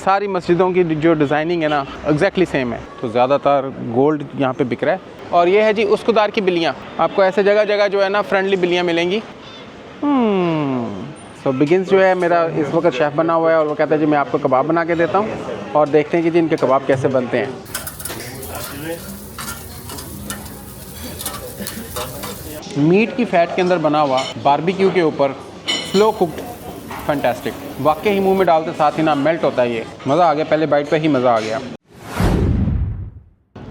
सारी मस्जिदों की जो डिज़ाइनिंग है ना एग्जैक्टली सेम है। तो ज़्यादातर गोल्ड यहाँ पे बिक रहा है। और ये है जी उसकुदार की बिल्लियाँ। आपको ऐसे जगह जगह जो है ना फ्रेंडली बिल्लियाँ मिलेंगी। सो बिगिंस जो है मेरा इस वक्त शेफ़ बना हुआ है और वो कहता है जी मैं आपको कबाब बना के देता हूँ और देखते हैं कि जी इनके कबाब कैसे बनते हैं। मीट की फ़ैट के अंदर बना हुआ बारबेक्यू के ऊपर स्लो कुक्ड, फैंटास्टिक। वाकई ही मुंह में डालते साथ ही ना मेल्ट होता है। ये मज़ा आ गया, पहले बाइट पे ही मज़ा आ गया।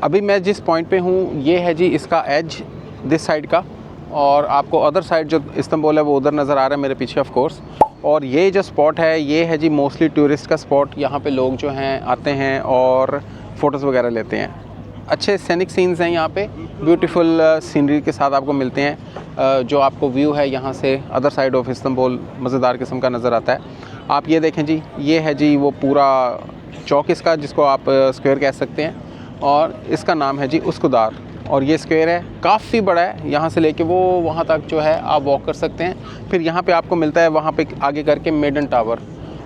अभी मैं जिस पॉइंट पे हूँ ये है जी इसका एज दिस साइड का, और आपको अदर साइड जो इस्तांबुल है वो उधर नज़र आ रहा है मेरे पीछे ऑफ कोर्स। और ये जो स्पॉट है ये है जी मोस्टली टूरिस्ट का स्पॉट। यहाँ पे लोग जो हैं आते हैं और फ़ोटोज़ वगैरह लेते हैं। अच्छे सैनिक सीन्स हैं यहाँ पे, ब्यूटीफुल सीनरी के साथ आपको मिलते हैं। जो आपको व्यू है यहाँ से अदर साइड ऑफ इस्तांबुल मज़ेदार किस्म का नज़र आता है। आप ये देखें जी, ये है जी वो पूरा चौक इसका, जिसको आप स्क्वायर कह सकते हैं, और इसका नाम है जी उसकुदार। और ये स्क्वायर है, काफ़ी बड़ा है। यहाँ से लेके वो वहाँ तक जो है आप वॉक कर सकते हैं। फिर यहाँ पे आपको मिलता है वहाँ पे आगे करके मेडन टावर।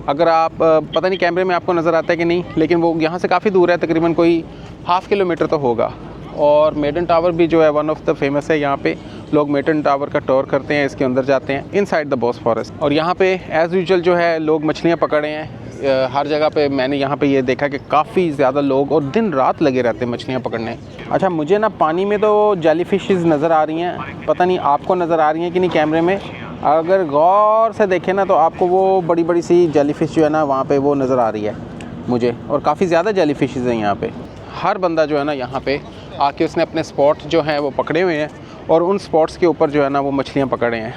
अगर आप पता नहीं कैमरे में आपको नज़र आता है कि नहीं, लेकिन वो यहाँ से काफ़ी दूर है, तकरीबन कोई 1/2 किलोमीटर तो होगा। और मेडन टावर भी जो है वन ऑफ द फेमस है। यहाँ पे लोग मेडन टावर का टूर करते हैं, इसके अंदर जाते हैं इनसाइड द बॉसफोरस। और यहाँ पे एज़ यूजुअल जो है लोग मछलियाँ पकड़े हैं। हर जगह पे मैंने यहाँ पे ये देखा कि काफ़ी ज़्यादा लोग और दिन रात लगे रहते हैं मछलियाँ पकड़ने। अच्छा, मुझे ना पानी में तो जेली फिशेज़ नज़र आ रही हैं, पता नहीं आपको नज़र आ रही हैं कि नहीं कैमरे में। अगर गौर से देखें ना तो आपको वो बड़ी बड़ी सी जेली फिश जो है ना वहाँ पे वो नज़र आ रही है मुझे, और काफ़ी ज़्यादा जेली फिशेज़ हैं यहाँ पे। हर बंदा जो है ना यहाँ पे आके उसने अपने स्पॉट जो हैं वो पकड़े हुए हैं और उन स्पॉट्स के ऊपर जो है ना वो मछलियाँ पकड़े हैं,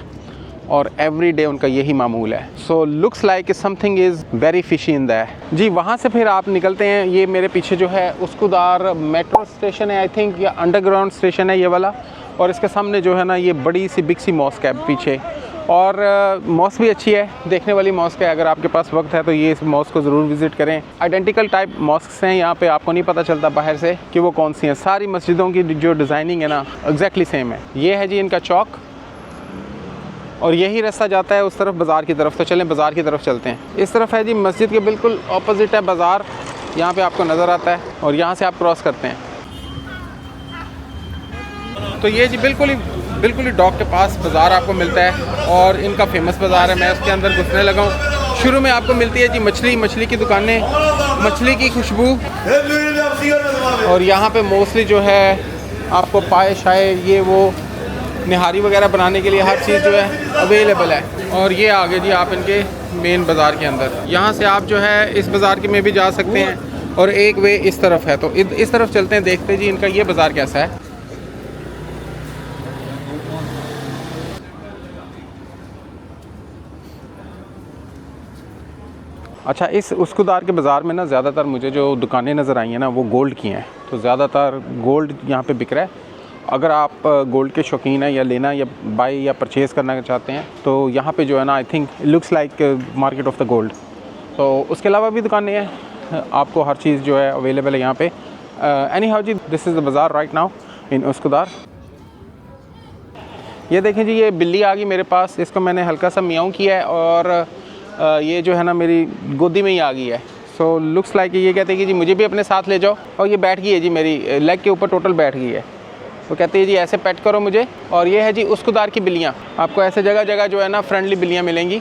और एवरी डे उनका यही मामूल है। So looks like something is very fishy in that जी। वहाँ से फिर आप निकलते हैं, ये मेरे पीछे जो है उसकुदार मेट्रो स्टेशन है आई थिंक, या अंडरग्राउंड स्टेशन है ये वाला। और इसके सामने जो है ना ये बड़ी सी बिग सी मॉस्क है पीछे, और मॉस्क भी अच्छी है, देखने वाली मॉस्क है। अगर आपके पास वक्त है तो ये इस मॉस्क को ज़रूर विज़िट करें। आइडेंटिकल टाइप मॉस्क्स हैं यहाँ पे, आपको नहीं पता चलता बाहर से कि वो कौन सी हैं। सारी मस्जिदों की जो डिज़ाइनिंग है ना एग्जैक्टली सेम है। ये है जी इनका चौक, और यही रास्ता जाता है उस तरफ बाज़ार की तरफ। तो चलें बाज़ार की तरफ चलते हैं। इस तरफ है जी मस्जिद के बिल्कुल ऑपोजिट है बाज़ार, यहाँ पे आपको नज़र आता है, और यहाँ से आप क्रॉस करते हैं तो ये जी बिल्कुल ही डॉक के पास बाज़ार आपको मिलता है, और इनका फेमस बाज़ार है। मैं उसके अंदर घुसने लगा हूँ। शुरू में आपको मिलती है जी मछली की दुकानें, मछली की खुशबू, और यहाँ पे मोस्टली जो है आपको पाए शाये ये वो निहारी वगैरह बनाने के लिए हर चीज़ जो है अवेलेबल है। और ये आगे जी आप इनके मेन बाज़ार के अंदर, यहाँ से आप जो है इस बाज़ार के में भी जा सकते हैं, और एक वे इस तरफ है। तो इस तरफ चलते हैं, देखते हैं जी इनका ये बाज़ार कैसा है। अच्छा, इस उसकुदार के बाज़ार में ना ज़्यादातर मुझे जो दुकानें नज़र आई हैं ना वो गोल्ड की हैं। तो ज़्यादातर गोल्ड यहाँ पे बिक रहा है। अगर आप गोल्ड के शौकीन हैं या लेना या बाई या परचेज़ करना चाहते हैं तो यहाँ पे जो है ना I think looks like market of the gold. तो उसके अलावा भी दुकानें हैं, आपको हर चीज़ जो है अवेलेबल है यहाँ पे। एनी हाउ जी, this is the bazaar right now in Uskudar. ये देखें जी, ये बिल्ली आ गई मेरे पास, इसको मैंने हल्का सा मियाऊं किया है, और ये जो है ना मेरी गोदी में ही आ गई है। सो लुक्स लाइक ये कहते हैं कि जी मुझे भी अपने साथ ले जाओ, और ये बैठ गई है जी मेरी लेग के ऊपर, टोटल बैठ गई है। वो कहते हैं जी ऐसे पेट करो मुझे। और ये है जी उसकुदार की बिल्लियाँ। आपको ऐसे जगह जगह जो है ना फ्रेंडली बिल्लियाँ मिलेंगी।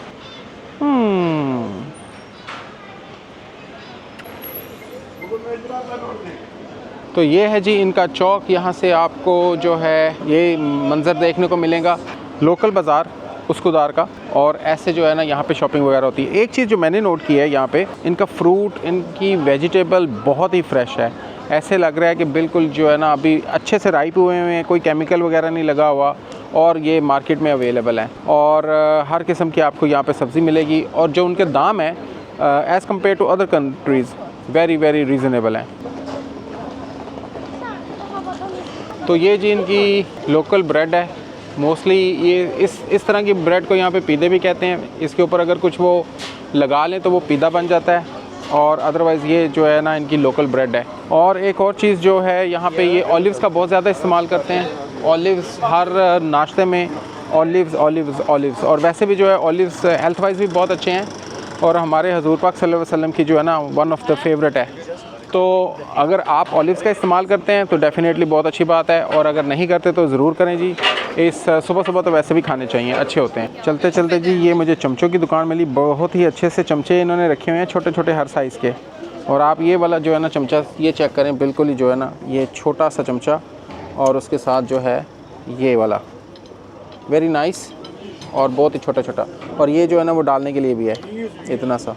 तो ये है जी इनका चौक। यहाँ से आपको जो है ये मंज़र देखने को मिलेगा, लोकल बाज़ार उसकुदार का। और ऐसे जो है ना यहाँ पे शॉपिंग वगैरह होती है। एक चीज़ जो मैंने नोट की है यहाँ पे, इनका फ्रूट, इनकी वेजिटेबल बहुत ही फ्रेश है। ऐसे लग रहा है कि बिल्कुल जो है ना अभी अच्छे से राइप हुए हैं, कोई केमिकल वगैरह नहीं लगा हुआ, और ये मार्केट में अवेलेबल है। और हर किस्म की आपको यहाँ पे सब्ज़ी मिलेगी, और जो उनके दाम है as compare to other countries very very reasonable हैं। तो ये जी इनकी लोकल ब्रेड है। मोस्टली ये इस तरह की ब्रेड को यहाँ पे पीदे भी कहते हैं। इसके ऊपर अगर कुछ वो लगा लें तो वो पीदा बन जाता है, और अदरवाइज़ ये जो है ना इनकी लोकल ब्रेड है। और एक और चीज़ जो है यहाँ पे, ये ऑलिव्स का बहुत ज़्यादा इस्तेमाल करते हैं। ऑलिव्स हर नाश्ते में ऑलिव्स। और वैसे भी जो है ऑलिव्स हेल्थ वाइज भी बहुत अच्छे हैं। और हमारे हजूर पाक सल्लल्लाहु अलैहि वसल्लम की जो है ना वन ऑफ द फेवरेट है। तो अगर आप ऑलिव्स का इस्तेमाल करते हैं तो डेफ़िनेटली बहुत अच्छी बात है, और अगर नहीं करते तो ज़रूर करें जी। इस सुबह सुबह तो वैसे भी खाने चाहिए, अच्छे होते हैं। चलते चलते जी ये मुझे चमचों की दुकान मिली। बहुत ही अच्छे से चमचे इन्होंने रखे हुए हैं, छोटे छोटे हर साइज़ के। और आप ये वाला जो है ना चमचा ये चेक करें, बिल्कुल ही जो है ना ये छोटा सा चमचा, और उसके साथ जो है ये वाला वेरी नाइस, और बहुत ही छोटा छोटा। और ये जो है ना वो डालने के लिए भी है इतना सा।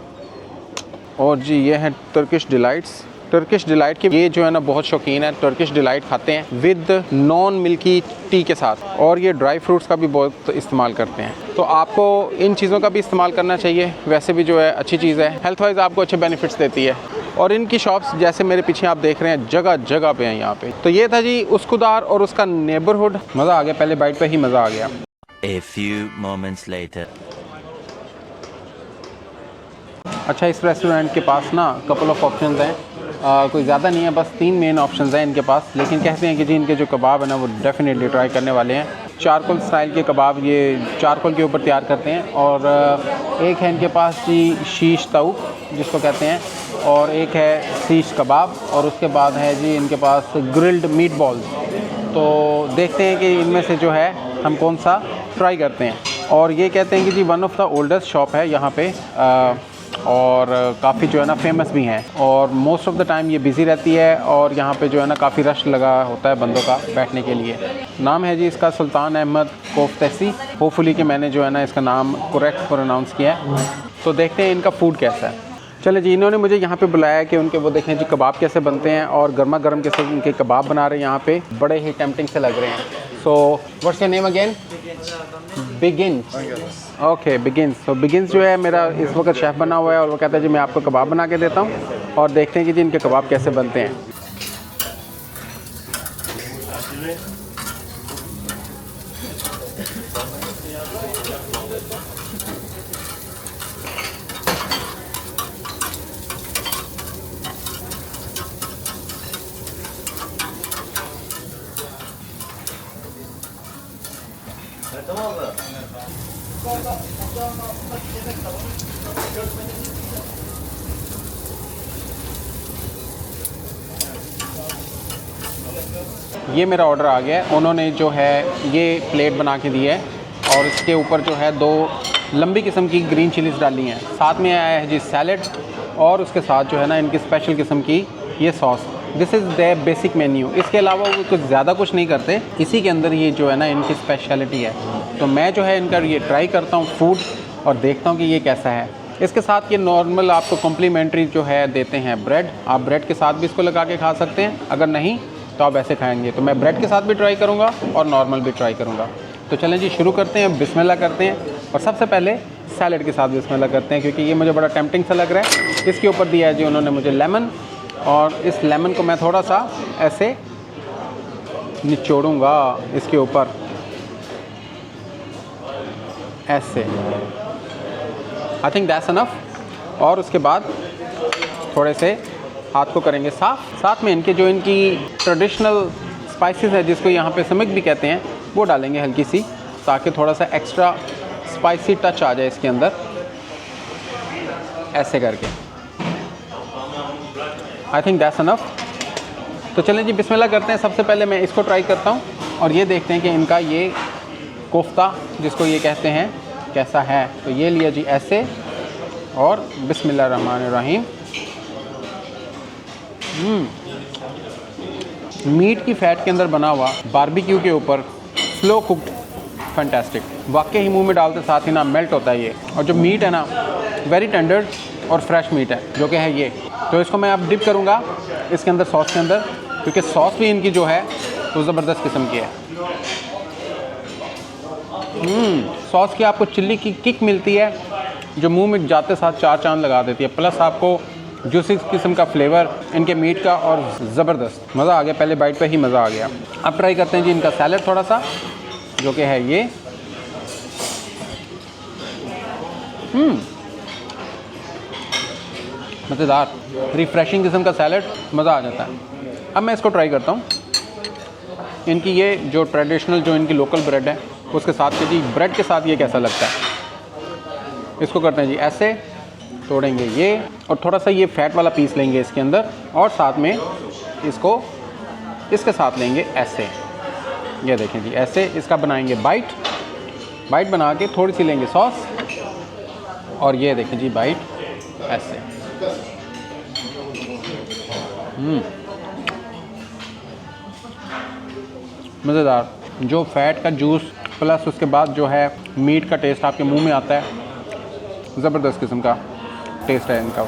और जी ये है टर्किश डिलाइट्स। टर्किश डिलाइट के ये जो है ना बहुत शौकीन है, टर्किश डिलाइट खाते हैं विद नॉन मिल्की टी के साथ, और ये ड्राई फ्रूट्स का भी बहुत इस्तेमाल करते हैं। तो आपको इन चीज़ों का भी इस्तेमाल करना चाहिए। वैसे भी जो है अच्छी चीज़ है, हेल्थ वाइज आपको अच्छे बेनिफिट्स देती है। और इनकी शॉप्स जैसे मेरे पीछे आप देख रहे हैं जगह जगह पे हैं यहाँ पे। तो ये था जी उस्कुदार और उसका नेबरहुड। मज़ा आ गया, पहले बाइट पे ही मज़ा आ गया। A few moments later. अच्छा, इस रेस्टोरेंट के पास ना कपल ऑफ ऑप्शंस हैं, कोई ज़्यादा नहीं है, बस 3 मेन ऑप्शंस हैं इनके पास। लेकिन कहते हैं कि जी इनके जो कबाब है ना वो डेफिनेटली ट्राई करने वाले हैं। चारकोल स्टाइल के कबाब ये चारकोल के ऊपर तैयार करते हैं। और एक है इनके पास जी शीश ताऊक जिसको कहते हैं, और एक है शीश कबाब, और उसके बाद है जी इनके पास ग्रिल्ड मीट बॉल्स। तो देखते हैं कि इनमें से जो है हम कौन सा ट्राई करते हैं। और ये कहते हैं कि जी one of the oldest shop है यहाँ पे, और काफ़ी जो है ना फेमस भी हैं, और मोस्ट ऑफ़ द टाइम ये बिज़ी रहती है, और यहाँ पे जो है ना काफ़ी रश लगा होता है बंदों का बैठने के लिए। नाम है जी इसका सुल्तान अहमद कोफ्तेसी। होपफुली कि मैंने जो है ना इसका नाम करेक्ट प्रोनाउंस किया है। तो देखते हैं इनका फूड कैसा है। चले जी, इन्होंने मुझे यहाँ पे बुलाया कि उनके वो देखें जी कबाब कैसे बनते हैं, और गर्मा गर्म कैसे इनके कबाब बना रहे हैं यहाँ पे, बड़े ही टेम्पटिंग से लग रहे हैं। So what's your name again? Begins. Okay, begins. तो बिगिंस जो है मेरा इस वक्त शेफ़ बना हुआ है, और वो कहता है जी मैं आपको कबाब बना के देता हूँ, और देखते हैं कि जी इनके कबाब कैसे बनते हैं। ये मेरा ऑर्डर आ गया है। उन्होंने जो है ये प्लेट बना के दी है, और इसके ऊपर जो है 2 लंबी किस्म की ग्रीन चिलीज़ डाली हैं। साथ में आया है जी सैलड, और उसके साथ जो है ना इनकी स्पेशल किस्म की ये sauce. This is the basic menu. इसके अलावा वो कुछ ज़्यादा कुछ नहीं करते, इसी के अंदर ये जो है ना इनकी स्पेशलिटी है। तो मैं जो है इनका ये ट्राई करता हूँ फूड, और देखता हूँ कि ये कैसा है। इसके साथ ये नॉर्मल आपको कॉम्प्लीमेंट्री जो है देते हैं ब्रेड। आप ब्रेड के साथ भी इसको लगा के खा सकते हैं, अगर नहीं तो आप ऐसे खाएंगे। तो मैं ब्रेड के साथ भी ट्राई करूँगा और नॉर्मल भी ट्राई करूँगा। तो चलें जी शुरू करते हैं, बिस्मिल्लाह करते हैं। और सबसे पहले सैलड के साथ बिस्मिल्लाह करते हैं, क्योंकि ये मुझे बड़ा टेम्पटिंग सा लग रहा है। इसके ऊपर दिया है जी उन्होंने मुझे लेमन, और इस लेमन को मैं थोड़ा सा ऐसे निचोड़ूँगा इसके ऊपर, ऐसे। I think that's enough. और उसके बाद थोड़े से हाथ को करेंगे साफ़। साथ में इनके जो इनकी ट्रेडिशनल स्पाइसेस है, जिसको यहाँ पे समिक भी कहते हैं, वो डालेंगे हल्की सी, ताकि थोड़ा सा एक्स्ट्रा स्पाइसी टच आ जाए इसके अंदर, ऐसे करके। I think that's enough. तो चलें जी बिस्मिल्लाह करते हैं। सबसे पहले मैं इसको ट्राई करता हूँ, और ये देखते हैं कि इनका ये कोफ्ता जिसको ये कहते हैं कैसा है। तो ये लिया जी ऐसे, और बिस्मिल्लाह रहमान रहीम। मीट की फ़ैट के अंदर बना हुआ बारबेक्यू के ऊपर स्लो कुक्ड, फैंटास्टिक। वाकई ही मुंह में डालते साथ ही ना मेल्ट होता है ये। और जो मीट है ना वेरी टेंडर और फ्रेश मीट है, जो कि है ये। तो इसको मैं अब डिप करूँगा इसके अंदर, सॉस के अंदर, क्योंकि सॉस भी इनकी जो है वो ज़बरदस्त किस्म की है। सॉस की आपको चिल्ली की किक मिलती है, जो मुंह में जाते साथ 4 चांद लगा देती है। प्लस आपको जूसी किस्म का फ्लेवर इनके मीट का, और ज़बरदस्त मज़ा आ गया। पहले बाइट पे ही मज़ा आ गया। अब ट्राई करते हैं जी इनका सैलड थोड़ा सा, जो कि है ये। मज़ेदार रिफ़्रेशिंग किस्म का सैलड, मज़ा आ जाता है। अब मैं इसको ट्राई करता हूँ। इनकी ये जो ट्रेडिशनल जो इनकी लोकल ब्रेड है उसके साथ के जी ब्रेड के साथ ये कैसा लगता है। इसको करते हैं जी ऐसे, तोड़ेंगे ये, और थोड़ा सा ये फैट वाला पीस लेंगे इसके अंदर, और साथ में इसको इसके साथ लेंगे ऐसे। ये देखें जी, ऐसे इसका बनाएंगे बाइट बना के थोड़ी सी लेंगे सॉस, और ये देखें जी बाइट ऐसे। मज़ेदार। जो फैट का जूस प्लस उसके बाद जो है मीट का टेस्ट आपके मुंह में आता है, ज़बरदस्त किस्म का टेस्ट है इनका।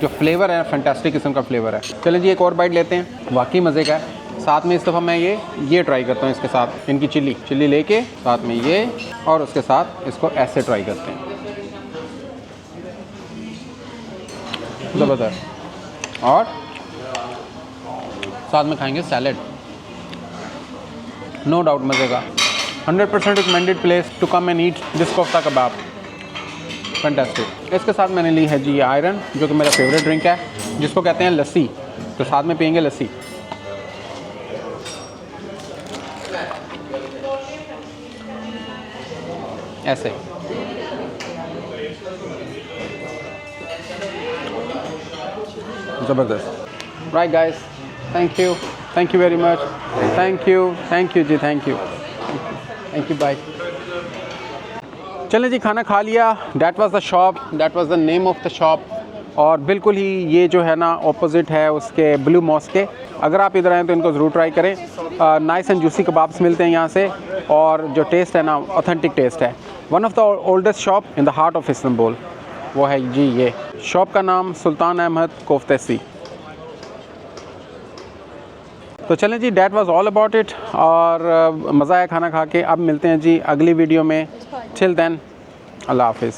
जो फ्लेवर है फैंटास्टिक किस्म का फ्लेवर है। चलें जी एक और बाइट लेते हैं, वाकई मज़े का है। साथ में इस दफ़ा मैं ये ट्राई करता हूँ इसके साथ, इनकी चिल्ली लेके साथ में ये, और उसके साथ इसको ऐसे ट्राई करते हैं। ज़बरदस्त। और साथ में खाएंगे सैलेड, नो डाउट मज़े का। 100% recommended place to come and eat this kofta kebab, fantastic. इसके साथ मैंने ली है जी ये आयरन, जो कि मेरा फेवरेट ड्रिंक है, जिसको कहते हैं लस्सी। तो साथ में पियेंगे लस्सी। ऐसे ज़बरदस्त। Right guys, thank you very much, thank you जी, थैंक यू, बाय। चलें जी खाना खा लिया। That was the shop, that was the name of the shop. और बिल्कुल ही ये जो है ना ऑपोजिट है उसके ब्लू मॉस्क के। अगर आप इधर आएँ तो इनको ज़रूर ट्राई करें। नाइस एंड जूसी कबाब्स मिलते हैं यहाँ से, और जो टेस्ट है ना ऑथेंटिक टेस्ट है। One of the oldest shop in the heart of Istanbul, वो है जी ये शॉप का नाम सुल्तान अहमद कोफ्तेसी। तो चलें जी, that was all about it, और मज़ा आया खाना खा के। अब मिलते हैं जी अगली वीडियो में। टिल देन, अल्लाह हाफिज़।